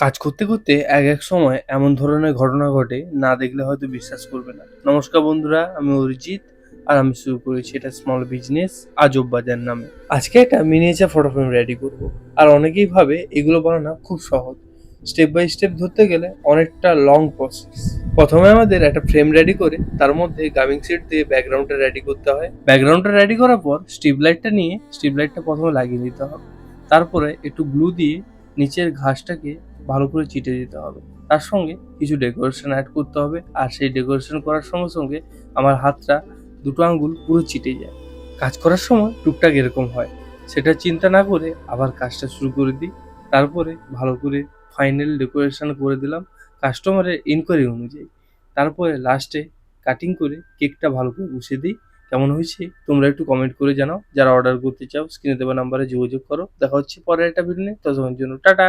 কাজ করতে করতে এক সময় এমন ধরনের ঘটনা ঘটে, না দেখলে হয়তো বিশ্বাস করবে না। নমস্কার বন্ধুরা, আমি অরিজিৎ আর আমি শুরু করেছি এটা স্মল বিজনেস আজব বাজার নামে। আজকে একটা মিনিয়েচার ফটো ফ্রেম রেডি করব। আর অনেকেই ভাবে এগুলো বানানো খুব সহজ, স্টেপ বাই স্টেপ ধরতে গেলে অনেকটা লং প্রসেস। প্রথমে আমাদের একটা ফ্রেম রেডি করে তার মধ্যে গামিং শিট দিয়ে ব্যাকগ্রাউন্ডটা রেডি করতে হয়। ব্যাকগ্রাউন্ডটা রেডি করার পর স্ট্রিপ লাইটটা নিয়ে স্ট্রিপ লাইটটা প্রথমে লাগিয়ে দিতে হবে। তারপরে একটু গ্লু দিয়ে নিচের ঘাসটাকে ভালো করে চিটে দিতে হবে। তার সঙ্গে কিছু ডেকোরেশন অ্যাড করতে হবে, আর সেই ডেকোরেশন করার সঙ্গে সঙ্গে আমার হাতটা দুটো আঙ্গুল পুরো চিটে যায়। কাজ করার সময় টুকটাক এরকম হয়, সেটা চিন্তা না করে আবার কাজটা শুরু করে দিই। তারপরে ভালো করে ফাইনাল ডেকোরেশন করে দিলাম কাস্টমারের ইনকোয়ারি অনুযায়ী। তারপরে লাস্টে কাটিং করে কেকটা ভালো করে বসিয়ে দিই। কেমন হয়েছে তোমরা একটু কমেন্ট করে জানাও। যারা অর্ডার করতে চাও স্ক্রিনে দেওয়া নাম্বারে যোগাযোগ করো। দেখা হচ্ছে পরের একটা ভিডিও নিয়ে, ততক্ষণের জন্য টাটা।